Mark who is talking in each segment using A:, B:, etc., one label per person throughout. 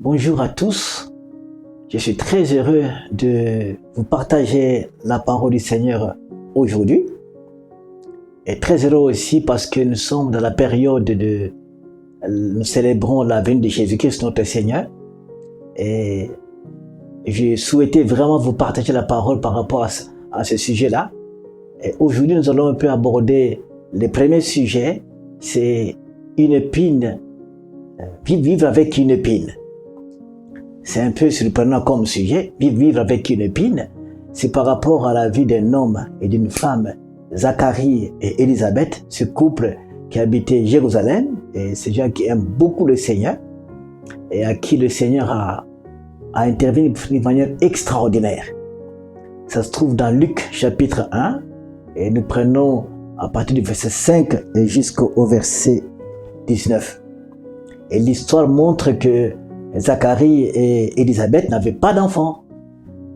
A: Bonjour à tous, je suis très heureux de vous partager la parole du Seigneur aujourd'hui et très heureux aussi parce que nous sommes dans la période nous célébrons la venue de Jésus-Christ notre Seigneur et je souhaitais vraiment vous partager la parole par rapport à ce sujet-là. Et aujourd'hui nous allons un peu aborder le premier sujet, c'est une épine, vivre avec une épine. C'est un peu surprenant comme sujet, vivre avec une épine. C'est par rapport à la vie d'un homme et d'une femme, Zacharie et Élisabeth, ce couple qui habitait Jérusalem, et ces gens qui aiment beaucoup le Seigneur, et à qui le Seigneur a intervenu d'une manière extraordinaire. Ça se trouve dans Luc chapitre 1, et nous prenons à partir du verset 5 et jusqu'au verset 19. Et l'histoire montre que Zacharie et Élisabeth n'avaient pas d'enfant.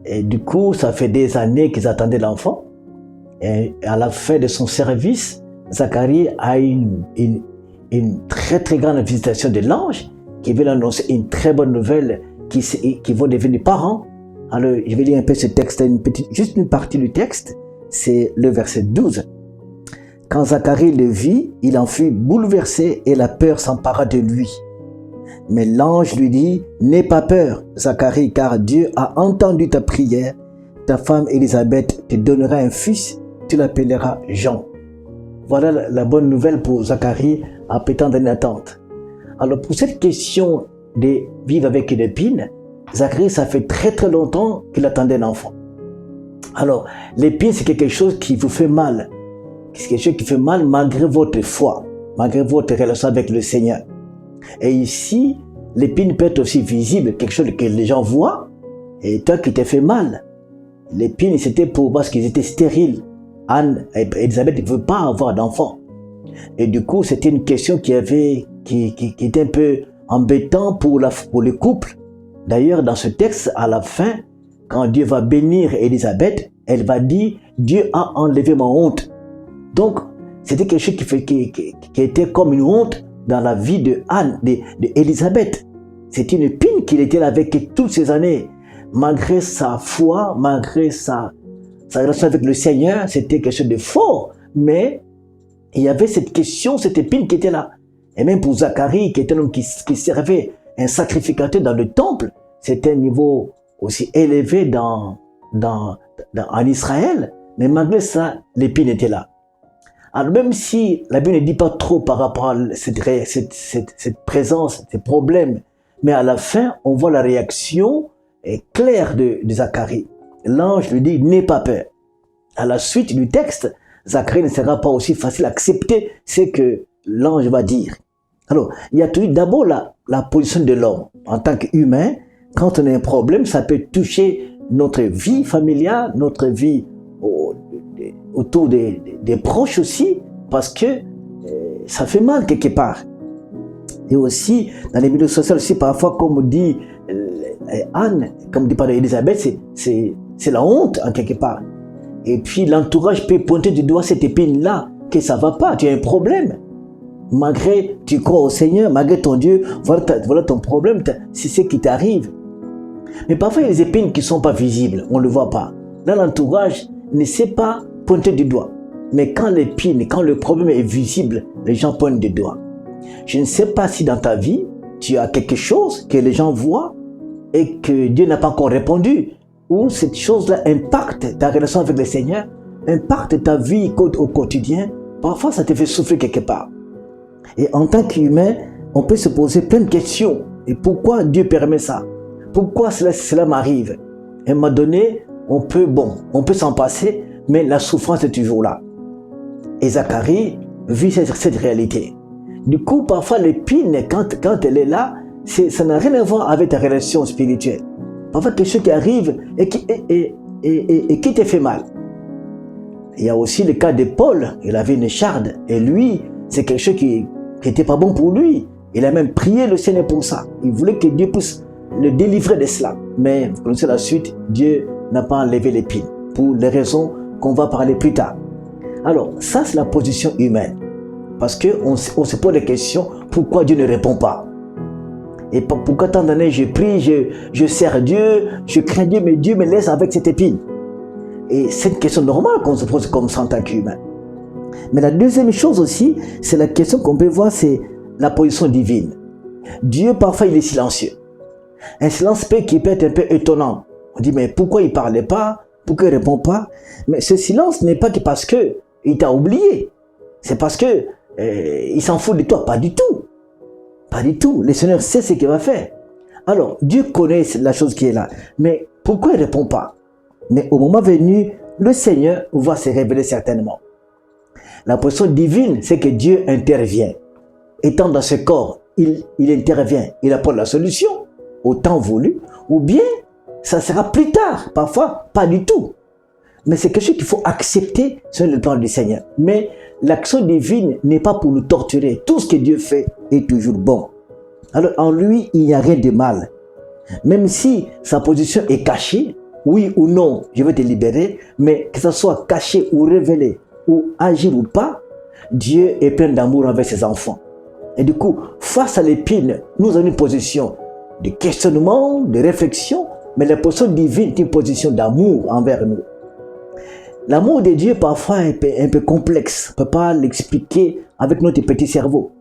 A: Et du coup, ça fait des années qu'ils attendaient l'enfant. Et à la fin de son service, Zacharie a une très très grande visitation de l'ange qui veut annoncer une très bonne nouvelle qui vont devenir parents. Alors, je vais lire un peu ce texte, juste une partie du texte. C'est le verset 12. Quand Zacharie le vit, il en fut bouleversé et la peur s'empara de lui. Mais l'ange lui dit, n'aie pas peur, Zacharie, car Dieu a entendu ta prière. Ta femme Élisabeth te donnera un fils, tu l'appelleras Jean. Voilà la bonne nouvelle pour Zacharie après tant d'années d'attente. Alors pour cette question de vivre avec une épine, Zacharie, ça fait très très longtemps qu'il attendait un enfant. Alors l'épine, c'est quelque chose qui vous fait mal. C'est quelque chose qui fait mal malgré votre foi, malgré votre relation avec le Seigneur. Et ici, l'épine peut être aussi visible, quelque chose que les gens voient, et toi qui t'es fait mal. L'épine, c'était parce qu'ils étaient stériles. Anne et Élisabeth ne veulent pas avoir d'enfant. Et du coup, c'était une question qui était un peu embêtant pour le couple. D'ailleurs, dans ce texte, à la fin, quand Dieu va bénir Élisabeth, elle va dire, Dieu a enlevé ma honte. Donc, c'était quelque chose qui était comme une honte dans la vie de Anne, d'Élisabeth. C'est une épine qu'il était là avec toutes ces années. Malgré sa foi, malgré sa relation avec le Seigneur, c'était quelque chose de fort. Mais il y avait cette question, cette épine qui était là. Et même pour Zacharie, qui était un homme qui servait un sacrificateur dans le temple, c'était un niveau aussi élevé en Israël. Mais malgré ça, l'épine était là. Alors même si la Bible ne dit pas trop par rapport à cette présence, ces problèmes, mais à la fin, on voit la réaction claire de Zacharie. L'ange lui dit, n'aie pas peur. À la suite du texte, Zacharie ne sera pas aussi facile à accepter ce que l'ange va dire. Alors, il y a toujours d'abord la position de l'homme. En tant qu'humain, quand on a un problème, ça peut toucher notre vie familiale, notre vie autour des proches aussi, parce que ça fait mal quelque part. Et aussi, dans les milieux sociaux aussi, parfois, comme dit Anne, comme dit par Élisabeth, c'est la honte en quelque part. Et puis, l'entourage peut pointer du doigt cette épine-là, que ça va pas, tu as un problème. Malgré, tu crois au Seigneur, malgré ton Dieu, voilà ton problème, c'est ce qui t'arrive. Mais parfois, il y a des épines qui ne sont pas visibles, on ne le voit pas. Là, l'entourage ne sait pas pointer du doigt. Mais quand l'épine, quand le problème est visible, les gens pointent du doigt. Je ne sais pas si dans ta vie, tu as quelque chose que les gens voient et que Dieu n'a pas encore répondu, ou cette chose-là impacte ta relation avec le Seigneur, impacte ta vie au quotidien. Parfois, ça te fait souffrir quelque part. Et en tant qu'humain, on peut se poser plein de questions. Et pourquoi Dieu permet ça? Pourquoi cela m'arrive? Et à un moment donné, on peut s'en passer, mais la souffrance est toujours là. Et Zacharie vit cette réalité. Du coup, parfois l'épine, quand elle est là, ça n'a rien à voir avec ta relation spirituelle. Parfois, quelque chose qui arrive et qui te fait mal. Il y a aussi le cas de Paul, il avait une écharde, et lui, c'est quelque chose qui n'était pas bon pour lui. Il a même prié le Seigneur pour ça. Il voulait que Dieu puisse le délivrer de cela. Mais vous connaissez la suite, Dieu n'a pas enlevé l'épine, pour les raisons qu'on va parler plus tard. Alors, ça c'est la position humaine. Parce qu'on se pose des questions, pourquoi Dieu ne répond pas? Et pourquoi tant d'années je prie, je sers Dieu, je crains Dieu, mais Dieu me laisse avec cette épine? Et c'est une question normale qu'on se pose comme ça en tant qu'humain. Mais la deuxième chose aussi, c'est la question qu'on peut voir, c'est la position divine. Dieu, parfois, il est silencieux. Un silence qui peut être un peu étonnant. On dit, mais pourquoi il ne parlait pas? Pourquoi il ne répond pas? Mais ce silence n'est pas que parce qu'il t'a oublié. C'est parce que il s'en fout de toi. Pas du tout. Pas du tout. Le Seigneur sait ce qu'il va faire. Alors, Dieu connaît la chose qui est là. Mais pourquoi il ne répond pas? Mais au moment venu, le Seigneur va se révéler certainement. La position divine, c'est que Dieu intervient. Étant dans ce corps, il intervient. Il apporte la solution au temps voulu. Ou bien, ça sera plus tard. Parfois, pas du tout. Mais c'est quelque chose qu'il faut accepter sur le plan du Seigneur. Mais l'action divine n'est pas pour nous torturer. Tout ce que Dieu fait est toujours bon. Alors, en lui, il n'y a rien de mal. Même si sa position est cachée, oui ou non, je vais te libérer, mais que ça soit caché ou révélé, ou agir ou pas, Dieu est plein d'amour envers ses enfants. Et du coup, face à l'épine, nous avons une position de questionnement, de réflexion, mais la position divine est une position d'amour envers nous. L'amour de Dieu parfois est un peu complexe. On ne peut pas l'expliquer avec notre petit cerveau.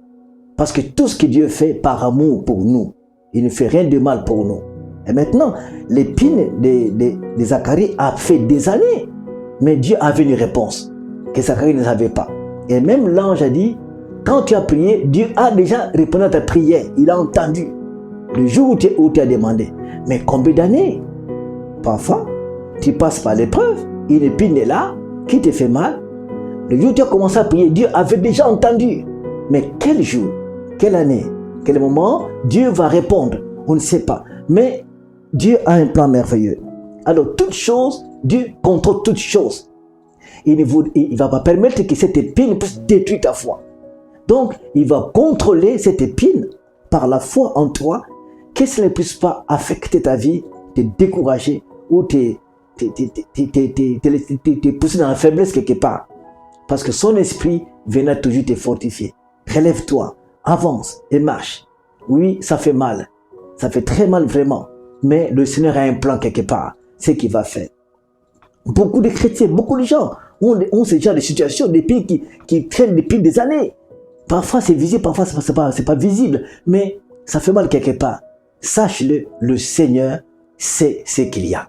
A: Parce que tout ce que Dieu fait par amour pour nous, il ne fait rien de mal pour nous. Et maintenant, l'épine de Zacharie a fait des années. Mais Dieu avait une réponse que Zacharie ne savait pas. Et même l'ange a dit, quand tu as prié, Dieu a déjà répondu à ta prière. Il a entendu. Le jour où tu as demandé. Mais combien d'années? Parfois, tu passes par l'épreuve. Une épine est là, qui te fait mal. Le jour où tu as commencé à prier, Dieu avait déjà entendu. Mais quel jour, quelle année, quel moment, Dieu va répondre? On ne sait pas. Mais Dieu a un plan merveilleux. Alors, toute chose, Dieu contrôle toutes choses. Il ne va pas permettre que cette épine puisse détruire ta foi. Donc, il va contrôler cette épine par la foi en toi, que ça ne puisse pas affecter ta vie, te décourager ou te pousser dans la faiblesse quelque part. Parce que son esprit viendra toujours te fortifier. Relève-toi, avance et marche. Oui, ça fait mal. Ça fait très mal vraiment. Mais le Seigneur a un plan quelque part. C'est ce qu'il va faire. Beaucoup de chrétiens, beaucoup de gens ont ce genre de situation, des pays qui traînent depuis des années. Parfois c'est visible, parfois c'est pas visible. Mais ça fait mal quelque part. Sache-le, le Seigneur sait ce qu'il y a.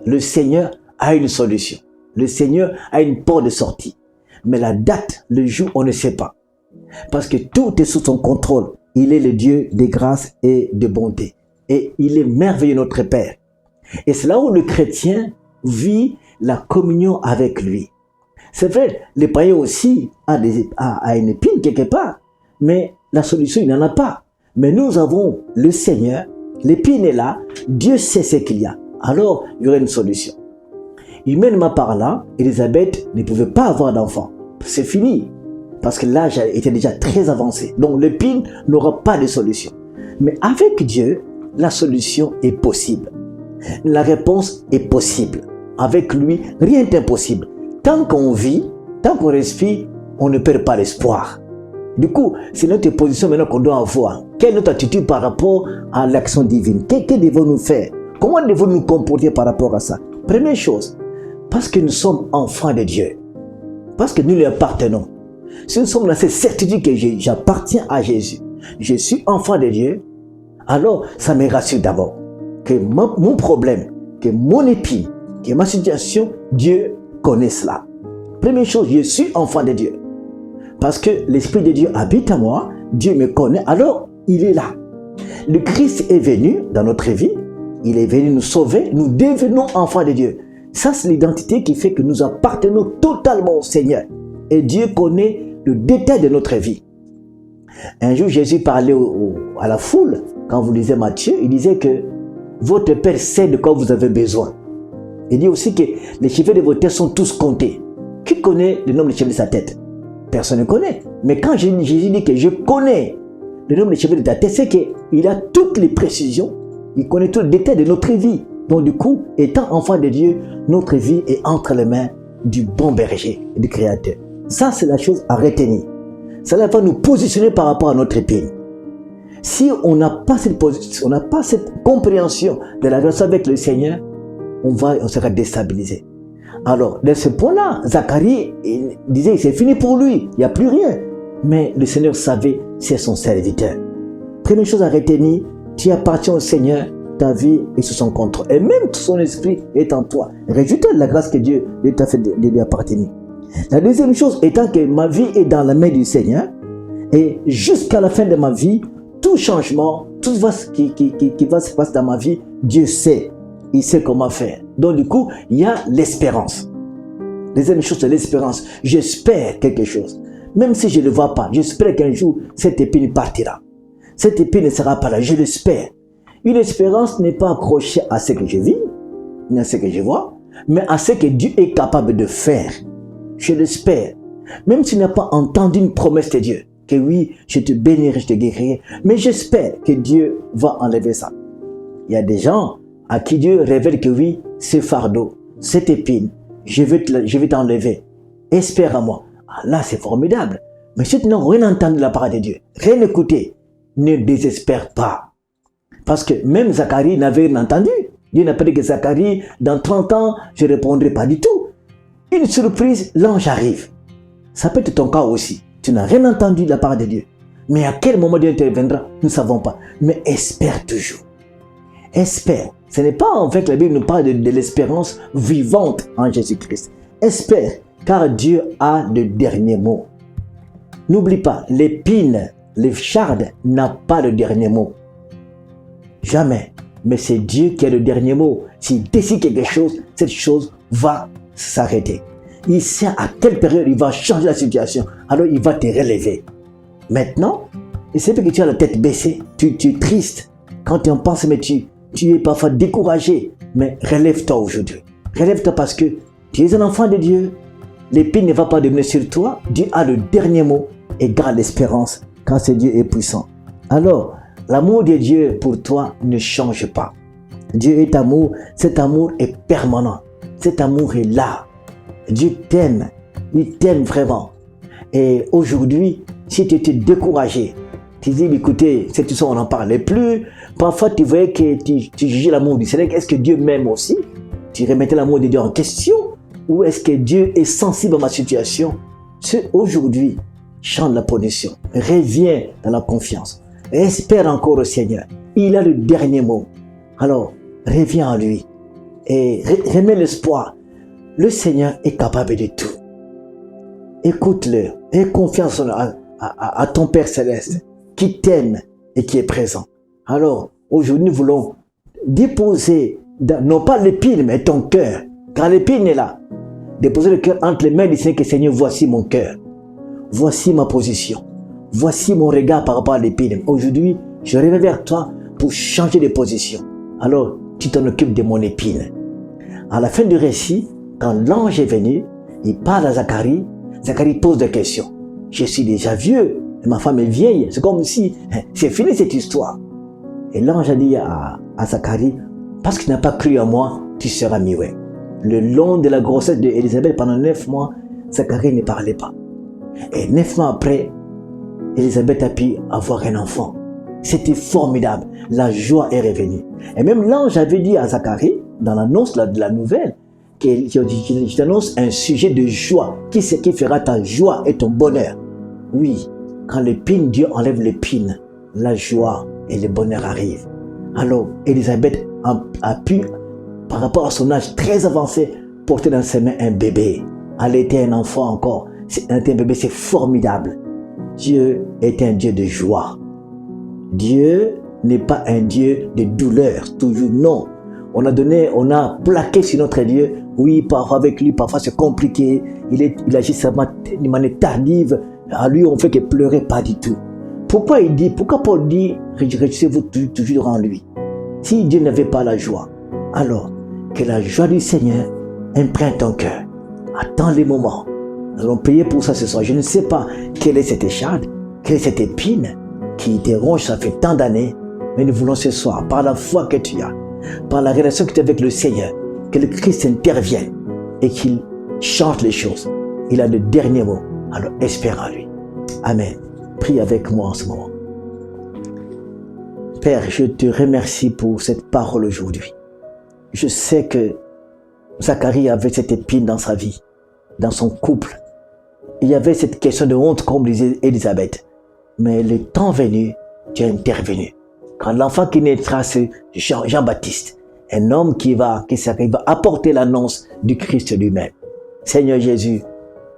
A: Le Seigneur a une solution. Le Seigneur a une porte de sortie. Mais la date, le jour, on ne sait pas. Parce que tout est sous son contrôle. Il est le Dieu de grâce et de bonté. Et il est merveilleux, notre Père. Et c'est là où le chrétien vit la communion avec lui. C'est vrai, le païen aussi a une épine quelque part. Mais la solution, il n'en a pas. Mais nous avons le Seigneur. L'épine est là. Dieu sait ce qu'il y a. Alors, il y aurait une solution. Humainement parlant, Élisabeth ne pouvait pas avoir d'enfant. C'est fini. Parce que l'âge était déjà très avancé. Donc, l'épine n'aura pas de solution. Mais avec Dieu, la solution est possible. La réponse est possible. Avec lui, rien n'est impossible. Tant qu'on vit, tant qu'on respire, on ne perd pas l'espoir. Du coup, c'est notre position maintenant qu'on doit avoir. Quelle est notre attitude par rapport à l'action divine? Que devons-nous faire? Comment devons-nous nous comporter par rapport à ça? Première chose, parce que nous sommes enfants de Dieu. Parce que nous lui appartenons. Si nous sommes dans cette certitude que j'appartiens à Jésus, je suis enfant de Dieu, alors ça me rassure d'abord que mon problème, que mon épine, que ma situation, Dieu connaît cela. Première chose, je suis enfant de Dieu. Parce que l'Esprit de Dieu habite en moi, Dieu me connaît, alors il est là. Le Christ est venu dans notre vie, il est venu nous sauver, nous devenons enfants de Dieu. Ça, c'est l'identité qui fait que nous appartenons totalement au Seigneur. Et Dieu connaît le détail de notre vie. Un jour, Jésus parlait à la foule, quand vous lisez Matthieu, il disait que votre Père sait de quoi vous avez besoin. Il dit aussi que les cheveux de votre tête sont tous comptés. Qui connaît le nombre de cheveux de sa tête? Personne ne connaît. Mais quand Jésus dit que je connais le nombre de cheveux de ta tête, c'est qu'il a toutes les précisions, il connaît tout le détail de notre vie. Donc du coup, étant enfant de Dieu, notre vie est entre les mains du bon berger, du Créateur. Ça, c'est la chose à retenir. Ça va nous positionner par rapport à notre épine. Si on n'a pas cette position, on n'a pas cette compréhension de la relation avec le Seigneur, on sera déstabilisé. Alors, de ce point-là, Zacharie il disait que c'est fini pour lui, il n'y a plus rien. Mais le Seigneur savait, c'est son serviteur. Première chose à retenir, tu appartiens au Seigneur, ta vie est sous son contrôle. Et même son esprit est en toi. Réjouis-toi de la grâce que Dieu t'a fait de lui appartenir. La deuxième chose étant que ma vie est dans la main du Seigneur. Et jusqu'à la fin de ma vie, tout changement, tout qui va se passer dans ma vie, Dieu sait. Il sait comment faire. Donc du coup, il y a l'espérance. Deuxième chose, c'est l'espérance. J'espère quelque chose. Même si je ne le vois pas, j'espère qu'un jour, cette épine partira. Cette épine ne sera pas là, je l'espère. Une espérance n'est pas accrochée à ce que je vis, ni à ce que je vois, mais à ce que Dieu est capable de faire. Je l'espère. Même s'il n'a pas entendu une promesse de Dieu, que oui, je te bénirai, je te guérirai, mais j'espère que Dieu va enlever ça. Il y a des gens à qui Dieu révèle que oui, ce fardeau, cette épine, je vais t'enlever. Espère à moi. Ah, là, c'est formidable. Mais si tu n'as rien entendu de la part de Dieu, rien écouté, ne désespère pas. Parce que même Zacharie n'avait rien entendu. Dieu n'a pas dit que Zacharie, dans 30 ans, je ne répondrai pas du tout. Une surprise, l'ange arrive. Ça peut être ton cas aussi. Tu n'as rien entendu de la part de Dieu. Mais à quel moment Dieu interviendra, nous ne savons pas. Mais espère toujours. Espère. Ce n'est pas en fait que la Bible nous parle de l'espérance vivante en Jésus-Christ. Espère, car Dieu a le dernier mot. N'oublie pas, l'épine, les chardes n'a pas le dernier mot. Jamais. Mais c'est Dieu qui a le dernier mot. S'il décide quelque chose, cette chose va s'arrêter. Il sait à quelle période il va changer la situation. Alors il va te relever. Maintenant, il sait que tu as la tête baissée. Tu es triste. Quand tu en penses, mais tu es parfois découragé. Mais relève-toi aujourd'hui. Relève-toi parce que tu es un enfant de Dieu. L'épine ne va pas devenir sur toi. Dieu a le dernier mot et garde l'espérance quand ce Dieu est puissant. Alors, l'amour de Dieu pour toi ne change pas. Dieu est amour. Cet amour est permanent. Cet amour est là. Dieu t'aime. Il t'aime vraiment. Et aujourd'hui, si tu étais découragé, tu dis, écoutez, cette histoire, on n'en parlait plus. Parfois, tu voyais que tu jugeais l'amour du Seigneur. Est-ce que Dieu m'aime aussi? Tu remettais l'amour de Dieu en question? Ou est-ce que Dieu est sensible à ma situation? C'est aujourd'hui, chante la position. Reviens dans la confiance. Espère encore au Seigneur. Il a le dernier mot. Alors, reviens à lui. Et remets l'espoir. Le Seigneur est capable de tout. Écoute-le. Aie confiance à ton Père Céleste qui t'aime et qui est présent. Alors, aujourd'hui, nous voulons déposer, non pas l'épine, mais ton cœur. Car l'épine est là. Déposer le cœur entre les mains du Seigneur, que Seigneur, voici mon cœur. Voici ma position. Voici mon regard par rapport à l'épine. Aujourd'hui, je reviens vers toi pour changer de position. Alors, tu t'en occupes de mon épine. À la fin du récit, quand l'ange est venu, il parle à Zacharie. Zacharie pose des questions. Je suis déjà vieux, et ma femme est vieille. C'est comme si c'est fini cette histoire. Et l'ange a dit à Zacharie, parce qu'il n'a pas cru en moi, tu seras muet. Le long de la grossesse d'Élisabeth, pendant 9 mois, Zacharie ne parlait pas. Et 9 mois après, Élisabeth a pu avoir un enfant. C'était formidable. La joie est revenue. Et même l'ange avait dit à Zacharie, dans l'annonce de la nouvelle, je t'annonce un sujet de joie. Qui c'est qui fera ta joie et ton bonheur? Oui, quand l'épine, Dieu enlève l'épine, la joie et le bonheur arrivent. Alors, Élisabeth a pu, par rapport à son âge très avancé, porter dans ses mains un bébé. Allaiter un enfant encore. Un bébé, c'est formidable. Dieu est un Dieu de joie. Dieu n'est pas un Dieu de douleur, toujours non. On a plaqué sur notre Dieu. Oui, parfois avec lui, parfois c'est compliqué. Il agit seulement de manière tardive. À lui, on fait que pleurer, pas du tout. Pourquoi Paul dit, réjouissez-vous toujours en lui? Si Dieu n'avait pas la joie, alors que la joie du Seigneur imprègne ton cœur. Attends les moments. Nous allons prier pour ça ce soir. Je ne sais pas quelle est cette écharde, quelle est cette épine qui te ronge, ça fait tant d'années. Mais nous voulons ce soir, par la foi que tu as, par la relation que tu as avec le Seigneur, que le Christ intervienne et qu'il change les choses. Il a le dernier mot. Alors espère en lui. Amen. Prie avec moi en ce moment. Père, je te remercie pour cette parole aujourd'hui. Je sais que Zacharie avait cette épine dans sa vie, dans son couple. Il y avait cette question de honte comme disait Élisabeth. Mais le temps venu, tu es intervenu. Quand l'enfant qui naîtra, c'est Jean-Baptiste, un homme qui va apporter l'annonce du Christ lui-même. Seigneur Jésus,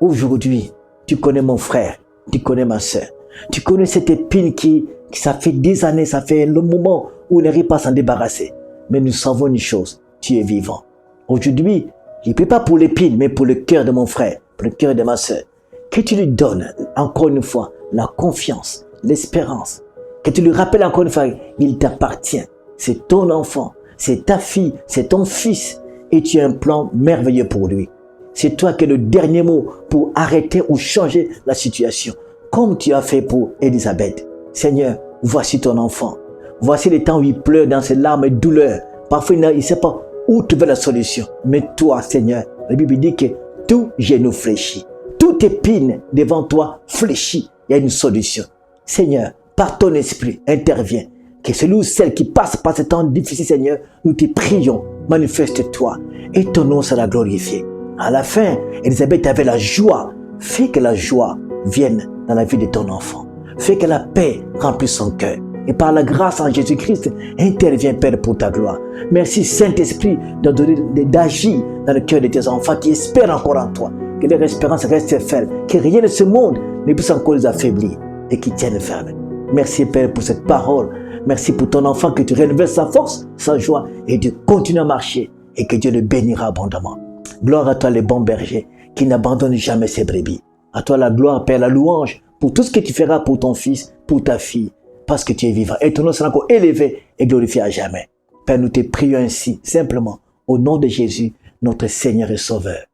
A: aujourd'hui, tu connais mon frère, tu connais ma soeur, tu connais cette épine qui ça fait des années, ça fait un long moment où on n'arrive pas à s'en débarrasser. Mais nous savons une chose, tu es vivant. Aujourd'hui, je ne prie pas pour l'épine, mais pour le cœur de mon frère, pour le cœur de ma soeur. Que tu lui donnes, encore une fois, la confiance, l'espérance. Que tu lui rappelles encore une fois, il t'appartient. C'est ton enfant, c'est ta fille, c'est ton fils. Et tu as un plan merveilleux pour lui. C'est toi qui as le dernier mot pour arrêter ou changer la situation. Comme tu as fait pour Élisabeth. Seigneur, voici ton enfant. Voici les temps où il pleure dans ses larmes et douleurs. Parfois, il ne sait pas où trouver la solution. Mais toi, Seigneur, la Bible dit que tout genou fléchit. Toute épine devant toi fléchit. Il y a une solution. Seigneur, par ton esprit, interviens. Que celui ou celle qui passe par ce temps difficile, Seigneur, nous te prions. Manifeste-toi et ton nom sera glorifié. À la fin, Élisabeth avait la joie. Fais que la joie vienne dans la vie de ton enfant. Fais que la paix remplisse son cœur. Et par la grâce en Jésus-Christ, interviens, Père, pour ta gloire. Merci, Saint-Esprit, d'agir dans le cœur de tes enfants qui espèrent encore en toi. Que leur espérance reste ferme. Que rien de ce monde ne puisse encore les affaiblir et qu'ils tiennent ferme. Merci, Père, pour cette parole. Merci pour ton enfant, que tu renouvelles sa force, sa joie et de continuer à marcher et que Dieu le bénira abondamment. Gloire à toi, les bons bergers, qui n'abandonnent jamais ses brebis. À toi la gloire, Père, la louange, pour tout ce que tu feras pour ton fils, pour ta fille, parce que tu es vivant. Et ton nom sera encore élevé et glorifié à jamais. Père, nous te prions ainsi, simplement, au nom de Jésus, notre Seigneur et Sauveur.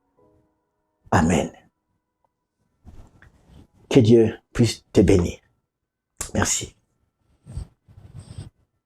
A: Amen. Que Dieu puisse te bénir. Merci.